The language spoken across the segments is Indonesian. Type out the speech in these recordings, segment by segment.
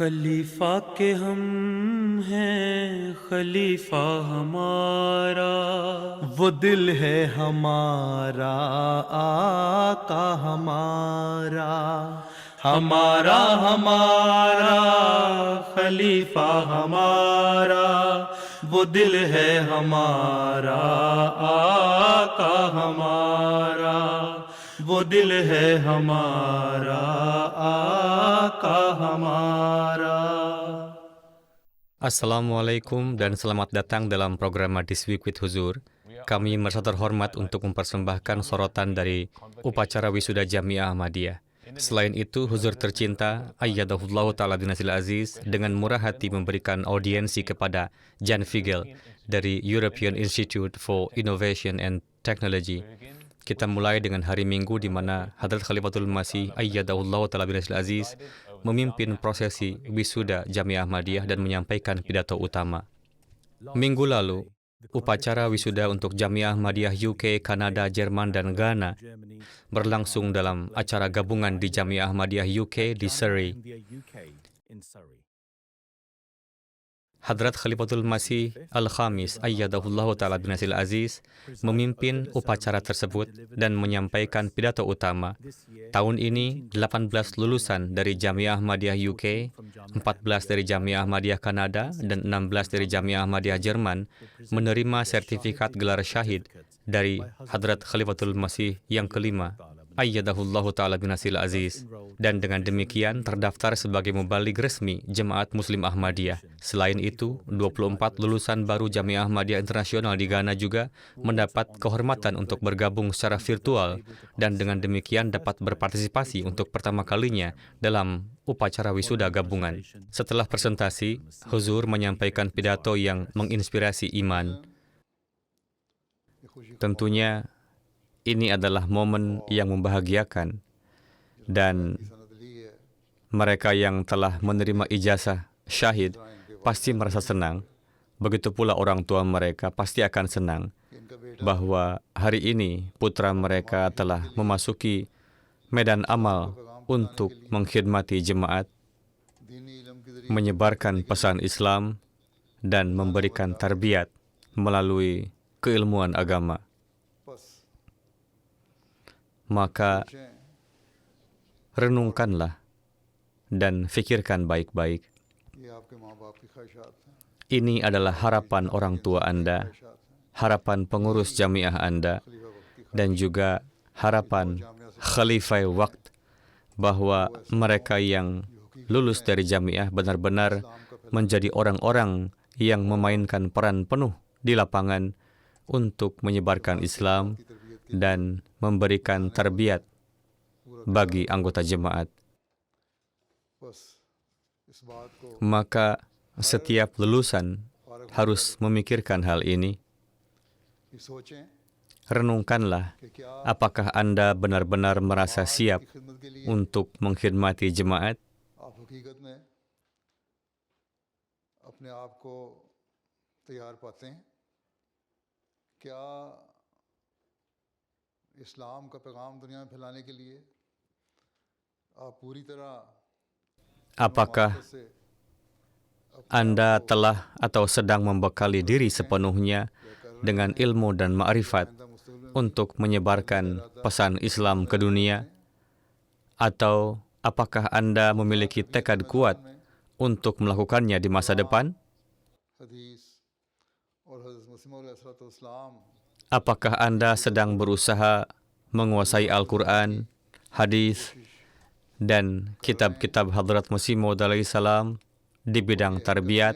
खलीफा के हम हैं, खलीफा हमारा, वो दिल है हमारा, आका हमारा, हमारा हमारा खलीफा हमारा, वो दिल है हमारा, आका हमारा, वो दिल है हमारा, आका हमारा. Assalamualaikum dan selamat datang dalam program This Week with Huzur. Kami merasa terhormat untuk mempersembahkan sorotan dari upacara wisuda Jamiah Ahmadiyah. Selain itu, Huzur tercinta, Ayyadahullahu Ta'ala Binasil Aziz, dengan murah hati memberikan audiensi kepada Jan Figel dari European Institute for Innovation and Technology. Kita mulai dengan hari Minggu di mana Hadrat Khalifatul Masih Ayyadahullahu Ta'ala Binasil Aziz memimpin prosesi wisuda Jamiah Ahmadiyah dan menyampaikan pidato utama. Minggu lalu, upacara wisuda untuk Jamiah Ahmadiyah UK, Kanada, Jerman, dan Ghana berlangsung dalam acara gabungan di Jamiah Ahmadiyah UK di Surrey. Hadrat Khalifatul Masih Al-Khamis Ayyadahullahu Ta'ala Binasil Aziz memimpin upacara tersebut dan menyampaikan pidato utama. Tahun ini, 18 lulusan dari Jamiah Ahmadiyah UK, 14 dari Jamiah Ahmadiyah Kanada, dan 16 dari Jamiah Ahmadiyah Jerman menerima sertifikat gelar syahid dari Hadrat Khalifatul Masih yang kelima, Ayyadahullahu Ta'ala Binasil Aziz, dan dengan demikian terdaftar sebagai mubaligh resmi Jemaat Muslim Ahmadiyah. Selain itu, 24 lulusan baru Jamiah Ahmadiyah Internasional di Ghana juga mendapat kehormatan untuk bergabung secara virtual dan dengan demikian dapat berpartisipasi untuk pertama kalinya dalam upacara wisuda gabungan. Setelah presentasi, Huzur menyampaikan pidato yang menginspirasi iman. Tentunya, ini adalah momen yang membahagiakan dan mereka yang telah menerima ijazah syahid pasti merasa senang. Begitu pula orang tua mereka pasti akan senang bahwa hari ini putra mereka telah memasuki medan amal untuk mengkhidmati jemaat, menyebarkan pesan Islam, dan memberikan tarbiyat melalui keilmuan agama. Maka renungkanlah dan fikirkan baik-baik. Ini adalah harapan orang tua Anda, harapan pengurus jamiah Anda, dan juga harapan Khalifah Waqt bahwa mereka yang lulus dari jamiah benar-benar menjadi orang-orang yang memainkan peran penuh di lapangan untuk menyebarkan Islam dan memberikan tarbiyat bagi anggota jemaat. Maka setiap lulusan harus memikirkan hal ini. Renungkanlah, apakah Anda benar-benar merasa siap untuk mengkhidmati jemaat? Apakah Anda telah atau sedang membekali diri sepenuhnya dengan ilmu dan ma'rifat untuk menyebarkan pesan Islam ke dunia? Atau apakah Anda memiliki tekad kuat untuk melakukannya di masa depan? Apakah Anda sedang berusaha menguasai Al-Quran, hadis, dan kitab-kitab Hadrat Masih Maud alaihi salam di bidang tarbiyat?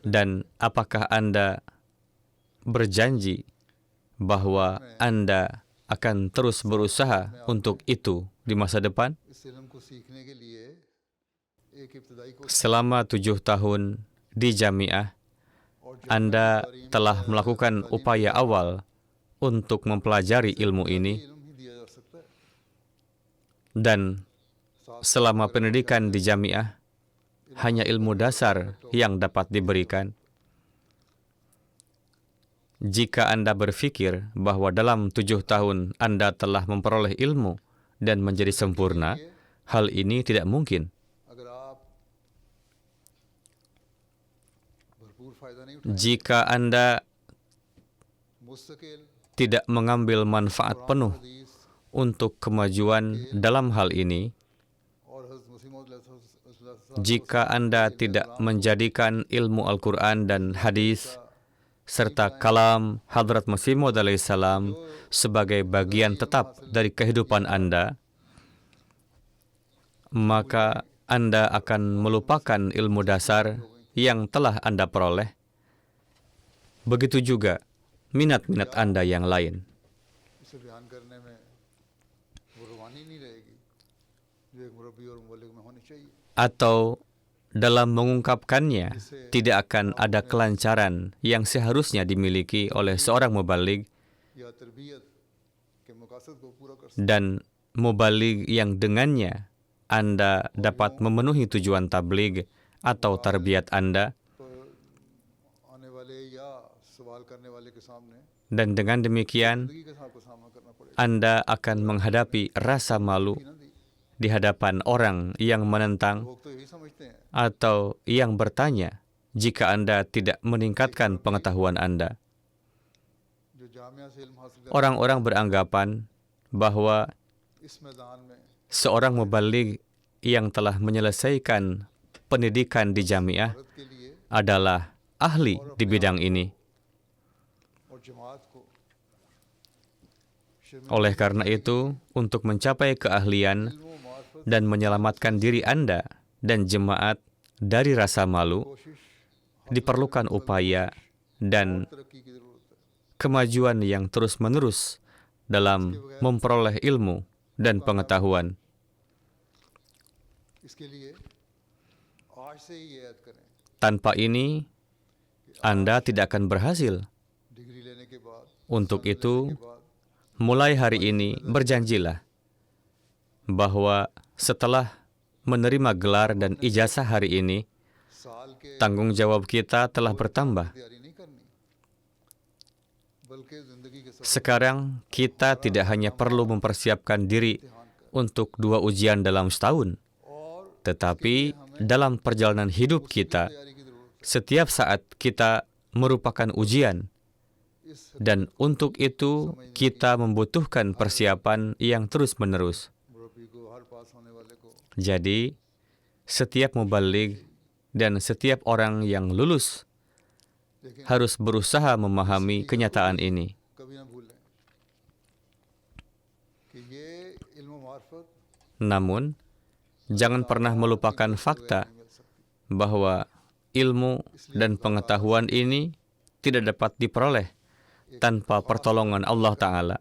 Dan apakah Anda berjanji bahwa Anda akan terus berusaha untuk itu di masa depan? Selama 7 tahun di jamiah, Anda telah melakukan upaya awal untuk mempelajari ilmu ini, dan selama pendidikan di jamiah, hanya ilmu dasar yang dapat diberikan. Jika Anda berpikir bahwa dalam 7 tahun Anda telah memperoleh ilmu dan menjadi sempurna, hal ini tidak mungkin. फ़ायदा नहीं उठाएंगे। jika Anda मुस्तकिल tidak mengambil manfaat penuh हदीस untuk kemajuan dalam hal ini, और हज़रत मसीह मौद jika Anda tidak menjadikan ilmu Al-Quran dan hadis serta kalam Hadrat Masih Maud alaihissalam sebagai bagian tetap dari kehidupan Anda, maka Anda akan melupakan ilmu dasar yang telah Anda peroleh. Begitu juga minat-minat Anda yang lain. इसे बयान करने में वो रवानी नहीं रहेगी जो एक मुरब्बी और मुबल्लिग में होनी चाहिए। Atau dalam mengungkapkannya, tidak akan ada kelancaran yang seharusnya dimiliki oleh seorang mubaligh या तरबियत के मकासद को पूरा कर dan mubaligh yang dengannya Anda dapat memenuhi tujuan tabligh atau tarbiyat Anda, आने वाले या सवाल करने वाले के सामने dan dengan demikian जिंदगी के साथ को सामना करना पड़ेगा। Anda akan menghadapi rasa malu di hadapan orang yang menentang लोग तो यही समझते हैं atau yang bertanya jika Anda tidak meningkatkan pengetahuan Anda. जो जामिया से इल्म हासिल कर Orang-orang beranggapan bahwa इस मैदान में seorang mubaligh yang telah menyelesaikan pendidikan di jamiah Bharat के लिए adalah ahli di bidang ini. और जमात को Oleh karena itu, untuk mencapai keahlian इल्म व मार्फत dan menyelamatkan diri Anda dan jemaat dari rasa malu, कोशिश diperlukan upaya dan तरक्की की ज़रूरत है। kemajuan yang terus-menerus dalam memperoleh ilmu dan pengetahuan. इसके लिए आज से ही याद करें Tanpa ini, Anda tidak akan berhasil. Degree लेने के बाद Untuk itu, बाद mulai hari ini berjanjilah bahwa setelah menerima gelar dan ijazah hari ini, साल के tanggung jawab kita telah bertambah. तैयारी नहीं करनी बल्कि जिंदगी के सब Sekarang kita tidak hanya perlu mempersiapkan diri untuk 2 ujian dalam setahun, और tetapi dalam perjalanan hidup kita, तैयारी की जरूरत setiap saat kita merupakan ujian, है। इस dan untuk itu kita membutuhkan persiapan yang terus-menerus. मुरब्बी को हर पास होने वाले को Jadi, setiap mubaligh dan setiap orang yang lulus लेकिन harus berusaha memahami kenyataan ini. कभी ना भूलें कि ये इल्म मार्फत Namun, jangan pernah melupakan fakta मिल सकती bahwa ilmu dan pengetahuan ini tidak dapat diperoleh tanpa pertolongan Allah Ta'ala.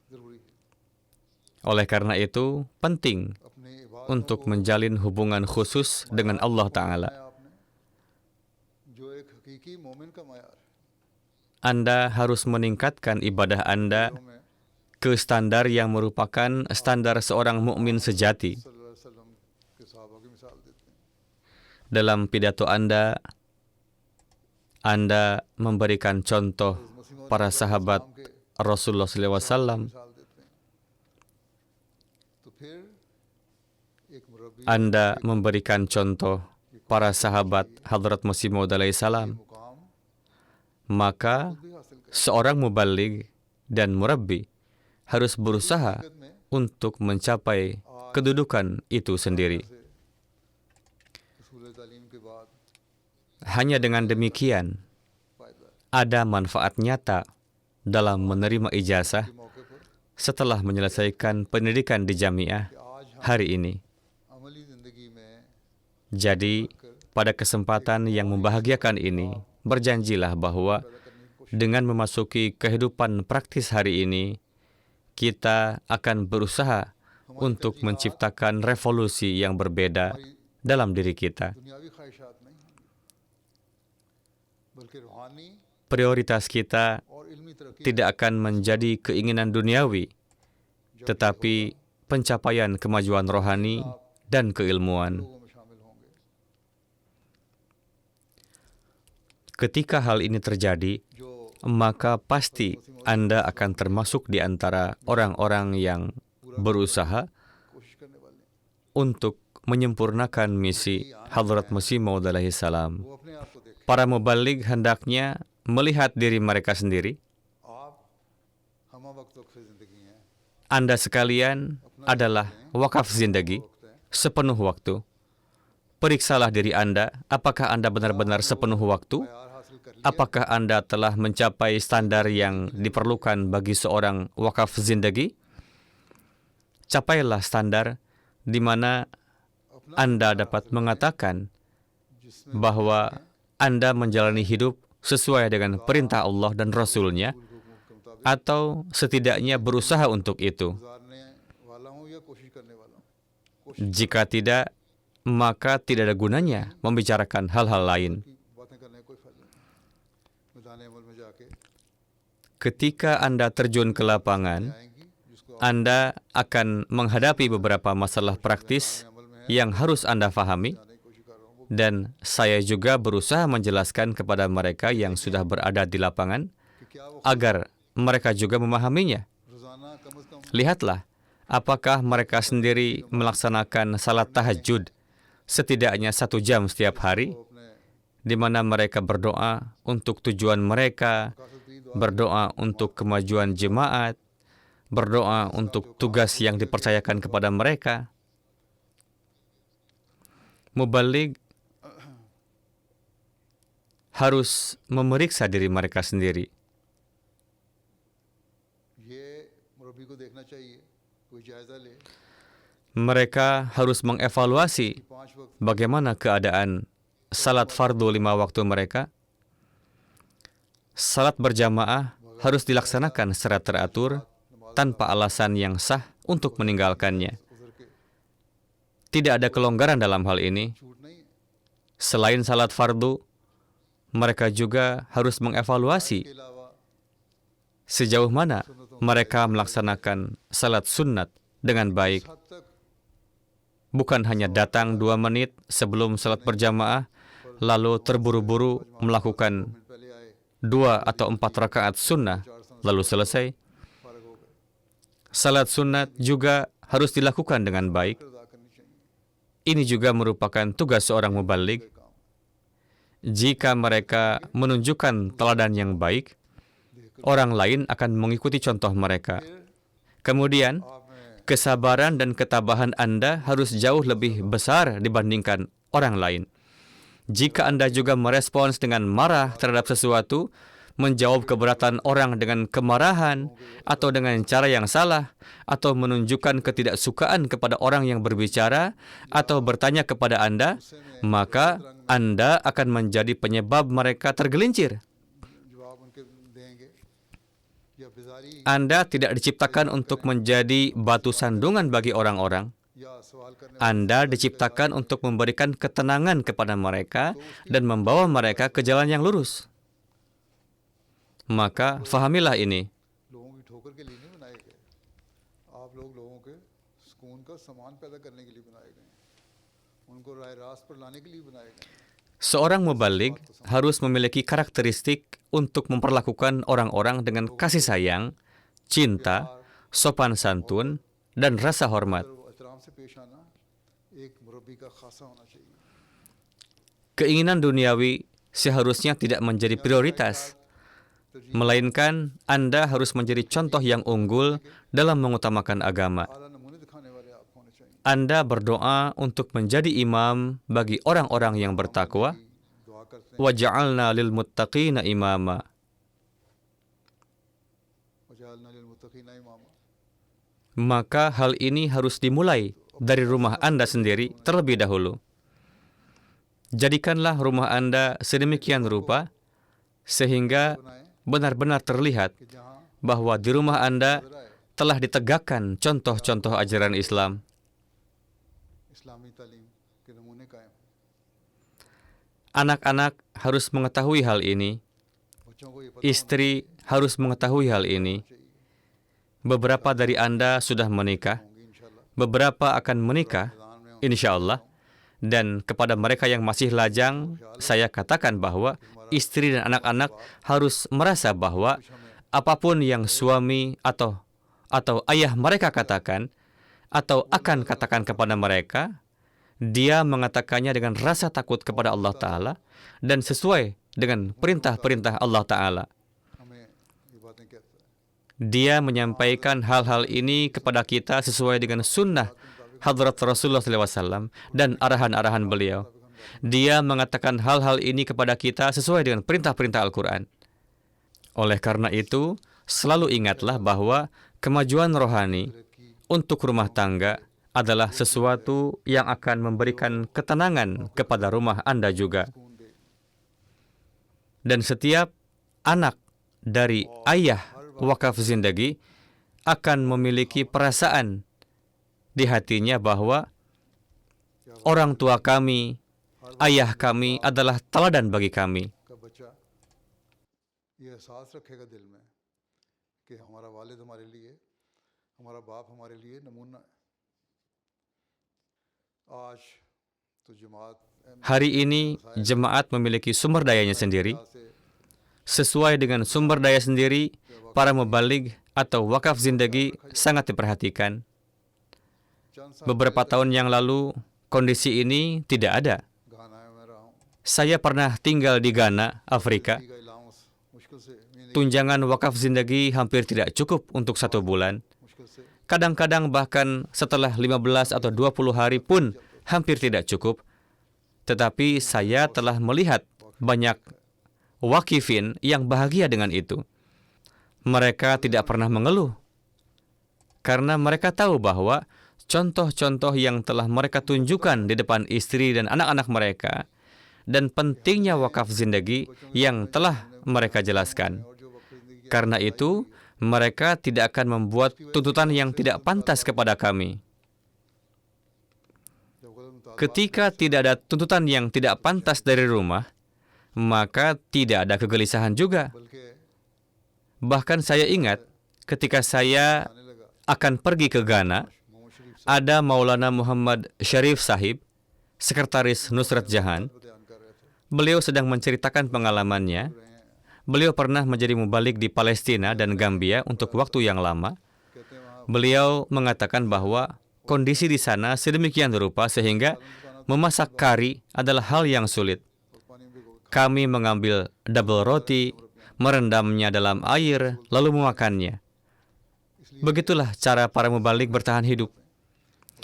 ज़रूरी है। Oleh karena itu, penting अपने इबादत untuk menjalin hubungan khusus dengan Allah Ta'ala. में आपने जो एक हकीकी मोमिन का मयार है Anda harus meningkatkan ibadah Anda हमें ke standar yang merupakan standar seorang mukmin sejati. सल्लल्लाहु अलैहि वसल्लम के सहाबा की मिसाल देते हैं। Dalam pidato Anda memberikan contoh para sahabat Rasulullah SAW. मिसाल देते हैं तो फिर एक मुरब्बी Anda memberikan contoh para sahabat Hadrat Masih Maud alaihissalam. मुकाम Maka भी हासिल कर seorang mubaligh dan murabbi harus berusaha untuk mencapai kedudukan itu sendiri. रसूल तालीम के बाद Hanya dengan demikian, फायदा है। ada manfaat nyata dalam menerima ijazah मौके पर setelah menyelesaikan pendidikan di jamiah कि आज हम hari ini. अमली ज़िंदगी में Jadi, pada kesempatan yang membahagiakan ini, berjanjilah bahwa dengan memasuki kehidupan praktis hari ini, kita akan berusaha untuk menciptakan revolusi yang berbeda dalam diri kita. दुनियावी ख्वाहिशात नहीं हैं, बल्कि रूहानी Prioritas kita और इल्मी तरक्की tidak akan menjadi keinginan duniawi, tetapi pencapaian kemajuan rohani dan keilmuan. लोगों में शामिल होंगे। Ketika hal ini terjadi, जो maka pasti Anda akan termasuk di antara orang-orang yang berusaha कोशिश करने वाले हैं। untuk menyempurnakan misi Hadrat Masih Maud alaihi salam. वो अपने आप को देखे। Para mubaligh hendaknya melihat diri mereka sendiri. आप हमा वक्त से जिंदगी हैं, Anda sekalian adalah wakaf zindagi, sepenuh waktu. Periksalah diri Anda, apakah Anda benar-benar sepenuh waktu? प्यार हासिल कर लिया, Apakah Anda telah mencapai standar yang diperlukan bagi seorang wakaf zindagi? Capailah standar di mana Anda dapat mengatakan जिसमें bahwa Anda menjalani hidup sesuai dengan perintah Allah dan Rasul-Nya, हुक्म के मुताबिक atau setidaknya berusaha untuk itu. गुजारने वाला हूँ या कोशिश करने वाला हूँ। Jika tidak, maka tidak ada gunanya membicarakan hal-hal lain. की बातें करने का कोई फायदा नहीं। मैदान अमल में जाके Ketika Anda terjun ke lapangan, आएंगी, जिसको Anda akan menghadapi beberapa masalah praktis yang harus Anda fahami, आने की कोशिश कर रहा हूँ। वो dan saya juga berusaha menjelaskan kepada mereka yang sudah berada di lapangan कि क्या वो agar mereka juga memahaminya. रोजाना कम से कम Lihatlah, apakah mereka sendiri melaksanakan salat tahajud setidaknya 1 jam setiap hari, वो अपने di mana mereka berdoa untuk tujuan mereka, कासदी दुआ berdoa untuk kemajuan jemaat, berdoa untuk tugas yang dipercayakan kepada mereka. Mubaligh harus memeriksa diri mereka sendiri. ये मुरब्बी को देखना चाहिए, कोई जायजा ले Mereka harus mengevaluasi 5 वक्त bagaimana keadaan salat fardu 5 waktu mereka. Salat berjamaah harus dilaksanakan secara teratur tanpa alasan yang sah untuk meninggalkannya. उधर के Tidak ada kelonggaran dalam hal ini. छूट नहीं है। Selain salat fardu, mereka juga harus mengevaluasi के अलावा sejauh mana mereka melaksanakan salat sunnat dengan baik. हद तक Bukan hanya datang 2 menit sebelum salat berjamaah, lalu terburu-buru melakukan minute पहले आए 2 atau 4 rakaat sunnah, lalu selesai. फारग हो गए, Salat sunnat juga harus dilakukan dengan baik. अदा करनी चाहिए Ini juga merupakan tugas seorang mubaligh. काम। Jika mereka menunjukkan teladan yang baik, orang lain akan mengikuti contoh mereka. Kemudian, आप में kesabaran dan ketabahan Anda harus jauh lebih besar dibandingkan orang lain. Jika Anda juga merespons dengan marah terhadap sesuatu, menjawab keberatan orang dengan kemarahan, atau dengan cara yang salah, atau menunjukkan ketidaksukaan kepada orang yang berbicara, atau bertanya kepada Anda, maka Anda akan menjadi penyebab mereka tergelincir. जवाब उनके देंगे या बेजारी Anda tidak diciptakan untuk menjadi batu sandungan bagi orang-orang. या सवाल करने Anda diciptakan untuk memberikan ketenangan kepada mereka dan membawa mereka ke jalan yang lurus. Maka fahamilah ini. लोगों की ठोकर के लिए नहीं बनाए गए। आप लोगों के सुकून का सामान पैदा करने के लिए बनाए गए हैं, उनको राह रास्त पर लाने के लिए बनाए गए हैं। Seorang mubaligh harus memiliki karakteristik untuk memperlakukan orang-orang dengan kasih sayang, cinta, sopan santun, dan rasa hormat. और एहतराम से पेश आना एक मुरब्बी का खासा होना चाहिए। Keinginan duniawi seharusnya tidak menjadi prioritas, melainkan Anda harus menjadi contoh yang unggul dalam mengutamakan agama. आला नमूने दिखाने वाले आप होने चाहिए। Anda berdoa untuk menjadi imam bagi orang-orang yang bertakwa. दुआ करते हैं Waja'alna lil muttaqina imama. वजअलना लिलमुत्तक़ीना Imama. Maka hal ini harus dimulai dari rumah Anda sendiri terlebih dahulu. Jadikanlah rumah Anda sedemikian rupa sehingga benar-benar terlihat कि जहाँ bahwa di rumah Anda telah ditegakkan contoh-contoh ajaran Islam. इस्लामी तालीम के नमूने कायम, Anak-anak harus mengetahui hal ini. बच्चों को ये पता Istri harus mengetahui hal ini. Beberapa dari Anda sudah menikah, होंगी इंशाल्लाह। beberapa akan menikah, insya Allah. Dan kepada mereka yang masih lajang, saya katakan bahwa istri dan anak-anak harus merasa bahwa apapun yang suami atau ayah mereka katakan, atau akan katakan kepada mereka, Dia mengatakannya dengan rasa takut kepada Allah Ta'ala dan sesuai dengan perintah-perintah Allah Ta'ala. हमें ये बातें कहता है। Dia menyampaikan hal-hal ini kepada kita sesuai dengan sunnah Hadrat Rasulullah SAW dan arahan-arahan beliau. Dia mengatakan hal-hal ini kepada kita sesuai dengan perintah-perintah Al-Quran. Oleh karena itu, selalu ingatlah bahwa kemajuan rohani untuk rumah tangga adalah sesuatu yang akan memberikan ketenangan kepada rumah Anda juga. Dan setiap anak dari ayah wakaf zindagi akan memiliki perasaan di hatinya bahwa orang tua kami, ayah kami adalah teladan bagi kami. का बच्चा ये एहसास रखेगा दिल में कि हमारा वालिद हमारे लिए, हमारा बाप हमारे लिए नमूना है। आज तो जमात Hari ini, jemaat memiliki sumber dayanya sendiri. से Sesuai dengan sumber daya sendiri, para mubaligh atau wakaf zindagi sangat diperhatikan. चंद साल Beberapa tahun yang lalu, kondisi ini tidak ada. गाना है मैं रहा हूँ Saya pernah tinggal di Ghana, Afrika. का अलाउंस मुश्किल से महीने Tunjangan wakaf zindagi hampir tidak cukup untuk 1 bulan. मुश्किल से Kadang-kadang bahkan setelah 15 atau 20 hari pun hampir tidak cukup. Tetapi saya telah melihat banyak wakifin yang bahagia dengan itu. Mereka tidak pernah mengeluh. Karena mereka tahu bahwa contoh-contoh yang telah mereka tunjukkan di depan istri dan anak-anak mereka dan pentingnya wakaf zindagi yang telah mereka jelaskan. Karena itu, mereka tidak akan membuat tuntutan yang tidak pantas kepada kami. Ketika tidak ada tuntutan yang tidak pantas dari rumah, maka tidak ada kegelisahan juga. बल्कि Bahkan saya ingat ketika saya आने लगा akan pergi ke Ghana, Mohammad शरीफ ada Maulana Muhammad Sharif Sahib, sekretaris Nusrat Jahan. साहब बयान कर रहे थे Beliau sedang menceritakan pengalamannya. Beliau pernah menjadi mubalik di Palestina dan Gambia untuk waktu yang lama. कहते हैं वहाँ Beliau mengatakan bahwa kondisi di sana sedemikian rupa sehingga memasak kari adalah hal yang sulit. पानी में भिगो Kami mengambil double roti, merendamnya dalam air, lalu memakannya. Begitulah cara para mubalik bertahan hidup.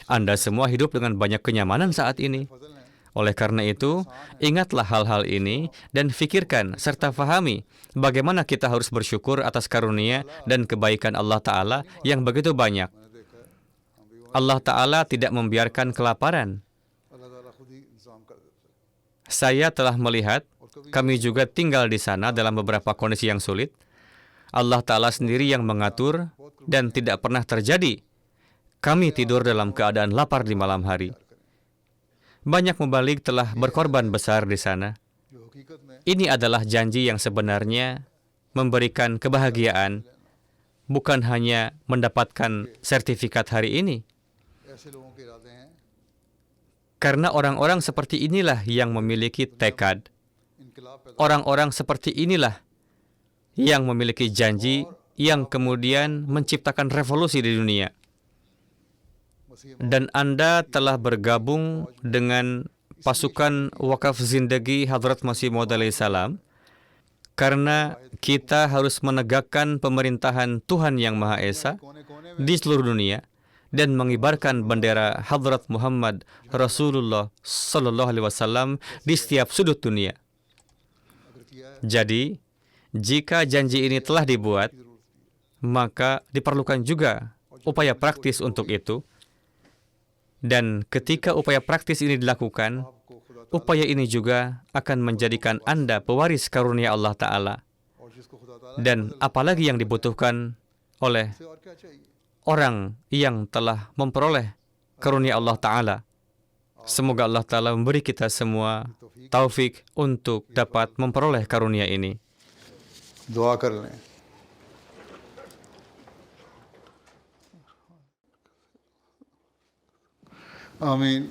Anda semua hidup dengan banyak kenyamanan saat ini. फजल है Oleh karena itu, ingatlah hal-hal ini dan fikirkan serta fahami bagaimana kita harus bersyukur atas karunia dan kebaikan Allah Ta'ala yang begitu banyak. मैंने देखा है हम भी वहाँ Allah Ta'ala tidak membiarkan kelaparan. अल्लाह ताला खुद ही इंतजाम कर देता है Saya telah melihat, kami juga tinggal di sana dalam beberapa kondisi yang sulit. Allah Ta'ala sendiri yang mengatur dan tidak pernah terjadi kami tidur dalam keadaan lapar di malam hari. Banyak mubalik telah berkorban besar di sana. जो हकीकत में Ini adalah janji yang sebenarnya memberikan kebahagiaan, bukan hanya mendapatkan sertifikat hari ini. ऐसे लोगों के इरादे हैं Karena orang-orang seperti inilah yang memiliki tekad. इनकलाब पैदा Orang-orang seperti inilah yang memiliki janji yang kemudian menciptakan revolusi di dunia. मसीह Dan Anda telah bergabung dengan pasukan wakaf zindagi Hadrat Masih Maud alaihi salam karena kita harus menegakkan pemerintahan Tuhan Yang Maha Esa कोने-कोने di seluruh dunia dan mengibarkan bendera Hadrat Muhammad Rasulullah Sallallahu Alaihi Wasallam di setiap sudut dunia. अगर किया है Jadi, jika janji ini telah dibuat, maka diperlukan juga upaya praktis untuk itu. Dan ketika upaya praktis ini dilakukan, आपको खुदा upaya ini juga akan menjadikan Anda pewaris karunia Allah Ta'ala. और जिसको खुदा ताला Dan apalagi yang dibutuhkan oleh से और क्या चाहिए orang yang telah memperoleh karunia Allah Ta'ala. Semoga Allah Ta'ala memberi kita semua taufik untuk dapat memperoleh karunia ini. दुआ कर लें आमीन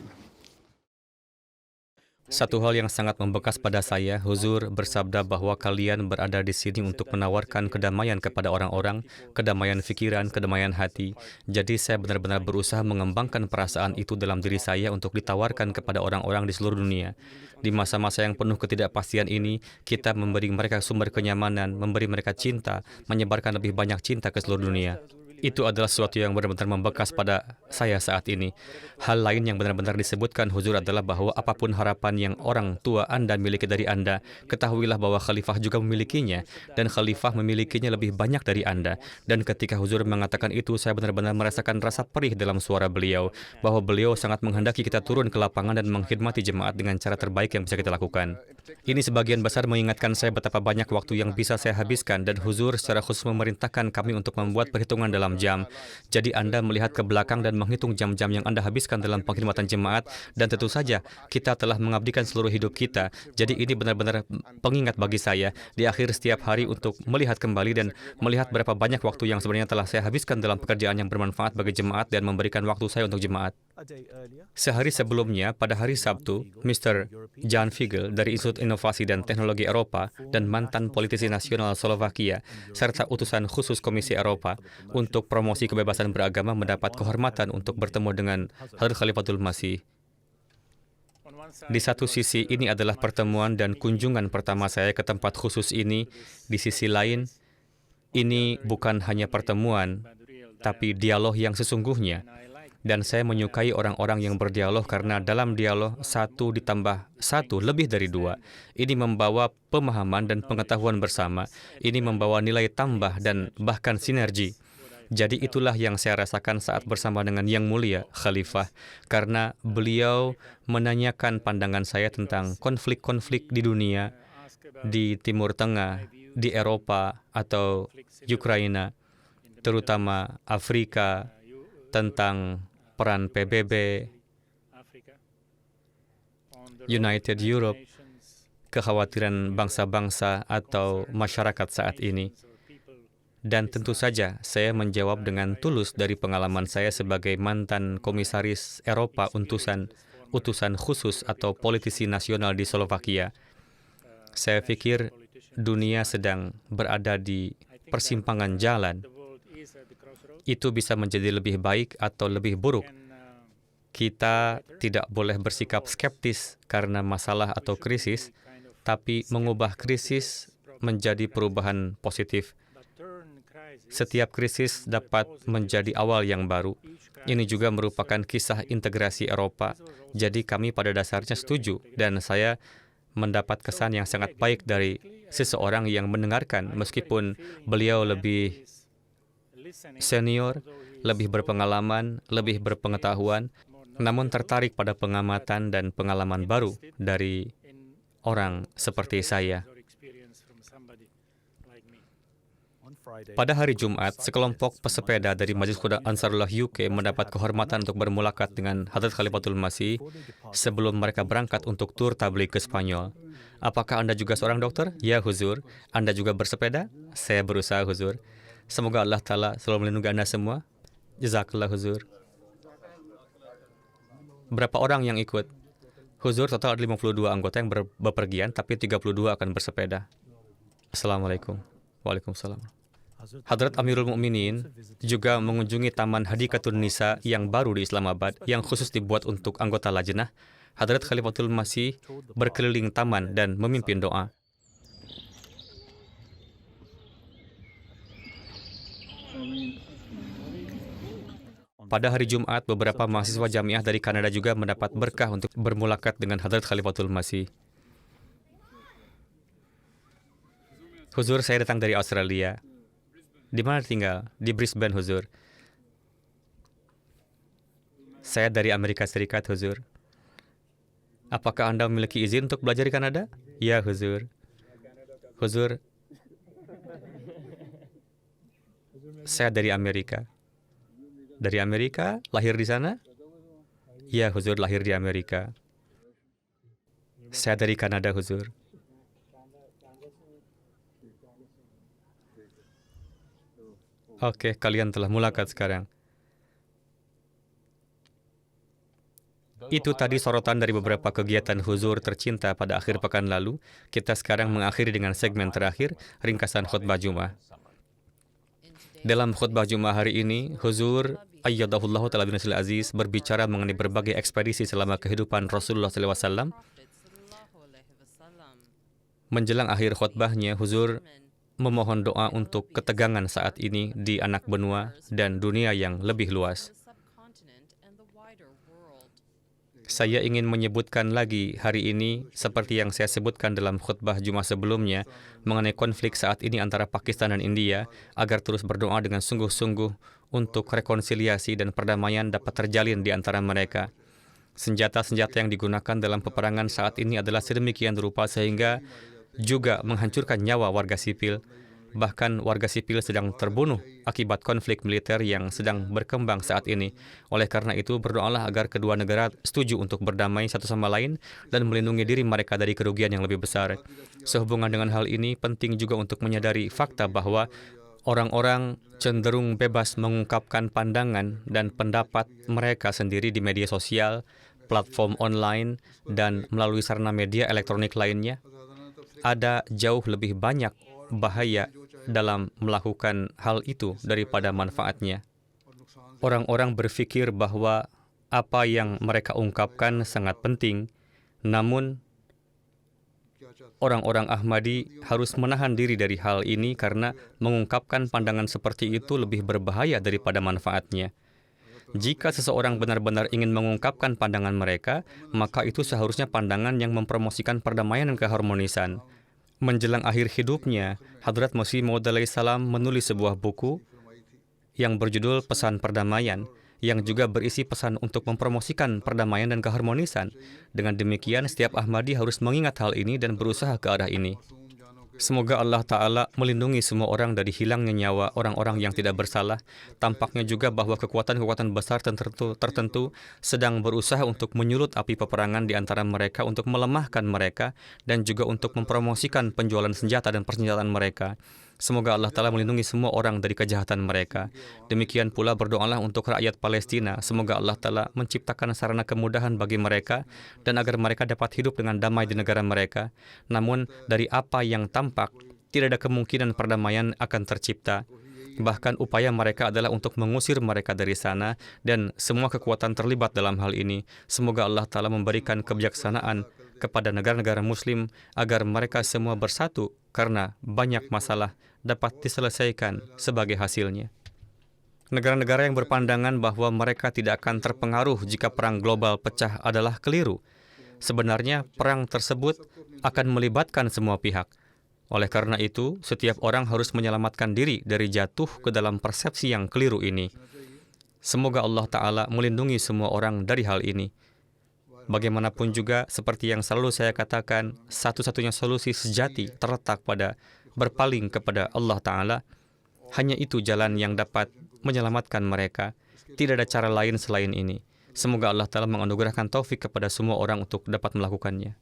Satu hal yang sangat membekas pada saya, Huzur bersabda bahwa kalian berada di sini untuk menawarkan kedamaian kepada orang-orang, kedamaian fikiran, kedamaian hati. Jadi saya benar-benar berusaha mengembangkan perasaan itu dalam diri saya untuk ditawarkan kepada orang-orang di seluruh dunia. Di masa-masa yang penuh ketidakpastian ini, kita memberi mereka sumber kenyamanan, memberi mereka cinta, menyebarkan lebih banyak cinta ke seluruh dunia. Itu adalah sesuatu yang benar-benar membekas pada saya saat ini. Hal lain yang benar-benar disebutkan Huzur adalah bahwa apapun harapan yang orang tua Anda miliki dari Anda, ketahuilah bahwa Khalifah juga memilikinya, dan Khalifah memilikinya lebih banyak dari Anda. Dan ketika Huzur mengatakan itu, saya benar-benar merasakan rasa perih dalam suara beliau, bahwa beliau sangat menghendaki kita turun ke lapangan dan mengkhidmati jemaat dengan cara terbaik yang bisa kita lakukan. Ini sebagian besar mengingatkan saya betapa banyak waktu yang bisa saya habiskan, dan Huzur secara khusus memerintahkan kami untuk membuat perhitungan dalam jam. Jadi Anda melihat ke belakang dan menghitung jam-jam yang Anda habiskan dalam pengkhidmatan jemaat, dan tentu saja kita telah mengabdikan seluruh hidup kita. Jadi ini benar-benar pengingat bagi saya di akhir setiap hari untuk melihat kembali dan melihat berapa banyak waktu yang sebenarnya telah saya habiskan dalam pekerjaan yang bermanfaat bagi jemaat dan memberikan waktu saya untuk jemaat. Sehari sebelumnya, pada hari Sabtu, Mr. Jan Figel dari Institut Inovasi dan Teknologi Eropa dan mantan politisi nasional Slovakia, serta utusan khusus Komisi Eropa untuk promosi kebebasan beragama mendapat kehormatan untuk bertemu dengan Hadrat Khalifatul Masih. Di satu sisi, ini adalah pertemuan dan kunjungan pertama saya ke tempat khusus ini. Di sisi lain, ini bukan hanya pertemuan, tapi dialog yang sesungguhnya. Dan saya menyukai orang-orang yang berdialog karena dalam dialog 1 ditambah 1 lebih dari 2. Ini membawa pemahaman dan pengetahuan bersama. Ini membawa nilai tambah dan bahkan sinergi. Jadi itulah yang saya rasakan saat bersama dengan Yang Mulia Khalifah, karena beliau menanyakan pandangan saya tentang konflik-konflik di dunia, di Timur Tengah, di Eropa atau Ukraina, terutama Afrika, tentang peran PBB, United Europe, kekhawatiran bangsa-bangsa atau masyarakat saat ini. Dan tentu saja, saya menjawab dengan tulus dari pengalaman saya sebagai mantan komisaris Eropa utusan khusus atau politisi nasional di Slovakia. Saya pikir dunia sedang berada di persimpangan jalan. Itu bisa menjadi lebih baik atau lebih buruk. Kita tidak boleh bersikap skeptis karena masalah atau krisis, tapi mengubah krisis menjadi perubahan positif. Setiap krisis dapat menjadi awal yang baru. Ini juga merupakan kisah integrasi Eropa. Jadi kami pada dasarnya setuju, dan saya mendapat kesan yang sangat baik dari seseorang yang mendengarkan, meskipun beliau lebih senior, lebih berpengalaman, lebih berpengetahuan, namun tertarik pada pengamatan dan pengalaman baru dari orang seperti saya. Pada hari Jumat, sekelompok pesepeda dari Majelis Khuda Ansarullah UK mendapat kehormatan untuk bermulakat dengan Hadrat Khalifatul Masih sebelum mereka berangkat untuk tur tabligh ke Spanyol. Apakah Anda juga seorang dokter? Ya, Huzur. Anda juga bersepeda? Saya berusaha, Huzur. Semoga Allah Ta'ala selalu melindungi Anda semua. Jazakallah, Huzur. Berapa orang yang ikut? Huzur, total ada 52 anggota yang bepergian, tapi 32 akan bersepeda. Assalamualaikum. Waalaikumsalam. Hadrat Amirul Mukminin juga mengunjungi Taman Hadikatun Nisa yang baru di Islamabad, yang khusus dibuat untuk anggota lajnah. Hadrat Khalifatul Masih berkeliling taman dan memimpin doa. Pada hari Jumat, beberapa mahasiswa jamiah dari Kanada juga mendapat berkah untuk bermulakat dengan Hadrat Khalifatul Masih. Huzur, saya datang dari Australia. Di mana tinggal? Di Brisbane, Huzur. Saya dari Amerika Serikat, Huzur. Apakah Anda memiliki izin untuk belajar di Kanada? Ya, Huzur. Huzur, saya dari Amerika. Dari Amerika? Lahir di sana? Ya, Huzur, lahir di Amerika. Saya dari Kanada, Huzur. Oke, kalian telah mulakat sekarang. Itu tadi sorotan dari beberapa kegiatan huzur tercinta pada akhir pekan lalu. Kita sekarang mengakhiri dengan segmen terakhir, ringkasan khutbah Jumat. Dalam khutbah Jumat hari ini, Huzur Ayyadahullahu Ta'ala bin Nasil Aziz berbicara mengenai berbagai ekspedisi selama kehidupan Rasulullah SAW. Menjelang akhir khutbahnya, Huzur memohon doa untuk ketegangan saat ini di anak benua dan dunia yang lebih luas. Saya ingin menyebutkan lagi hari ini, seperti yang saya sebutkan dalam khutbah Jumat sebelumnya, mengenai konflik saat ini antara Pakistan dan India, agar terus berdoa dengan sungguh-sungguh untuk rekonsiliasi dan perdamaian dapat terjalin di antara mereka. Senjata-senjata yang digunakan dalam peperangan saat ini adalah sedemikian rupa sehingga juga menghancurkan nyawa warga sipil. Bahkan warga sipil sedang terbunuh akibat konflik militer yang sedang berkembang saat ini. Oleh karena itu, berdoalah agar kedua negara setuju untuk berdamai satu sama lain dan melindungi diri mereka dari kerugian yang lebih besar. Sehubungan dengan hal ini, penting juga untuk menyadari fakta bahwa orang-orang cenderung bebas mengungkapkan pandangan dan pendapat mereka sendiri di media sosial, platform online, dan melalui sarana media elektronik lainnya. Ada jauh lebih banyak bahaya dalam melakukan hal itu daripada manfaatnya. Orang-orang berpikir bahwa apa yang mereka ungkapkan sangat penting, namun orang-orang Ahmadi harus menahan diri dari hal ini karena mengungkapkan pandangan seperti itu lebih berbahaya daripada manfaatnya. Jika seseorang benar-benar ingin mengungkapkan pandangan mereka, maka itu seharusnya pandangan yang mempromosikan perdamaian dan keharmonisan. Menjelang akhir hidupnya, Hadrat Masih Maud alaihissalam menulis sebuah buku yang berjudul Pesan Perdamaian, yang juga berisi pesan untuk mempromosikan perdamaian dan keharmonisan. Dengan demikian, setiap Ahmadi harus mengingat hal ini dan berusaha ke arah ini. Semoga Allah Ta'ala melindungi semua orang dari hilangnya nyawa orang-orang yang tidak bersalah. Tampaknya juga bahwa kekuatan-kekuatan besar tertentu sedang berusaha untuk menyulut api peperangan di antara mereka untuk melemahkan mereka dan juga untuk mempromosikan penjualan senjata dan persenjataan mereka. Semoga Allah Ta'ala melindungi semua orang dari kejahatan mereka. Demikian pula berdoalah untuk rakyat Palestina. Semoga Allah Ta'ala menciptakan sarana kemudahan bagi mereka dan agar mereka dapat hidup dengan damai di negara mereka. Namun, dari apa yang tampak, tidak ada kemungkinan perdamaian akan tercipta. Bahkan upaya mereka adalah untuk mengusir mereka dari sana dan semua kekuatan terlibat dalam hal ini. Semoga Allah Ta'ala memberikan kebijaksanaan kepada negara-negara Muslim agar mereka semua bersatu karena banyak masalah dapat diselesaikan sebagai hasilnya. Negara-negara yang berpandangan bahwa mereka tidak akan terpengaruh jika perang global pecah adalah keliru. Sebenarnya, perang tersebut akan melibatkan semua pihak. Oleh karena itu, setiap orang harus menyelamatkan diri dari jatuh ke dalam persepsi yang keliru ini. Semoga Allah Ta'ala melindungi semua orang dari hal ini. Bagaimanapun juga, seperti yang selalu saya katakan, satu-satunya solusi sejati terletak pada berpaling kepada Allah Ta'ala. Hanya itu jalan yang dapat menyelamatkan mereka. Tidak ada cara lain selain ini. Semoga Allah Ta'ala menganugerahkan taufik kepada semua orang untuk dapat melakukannya.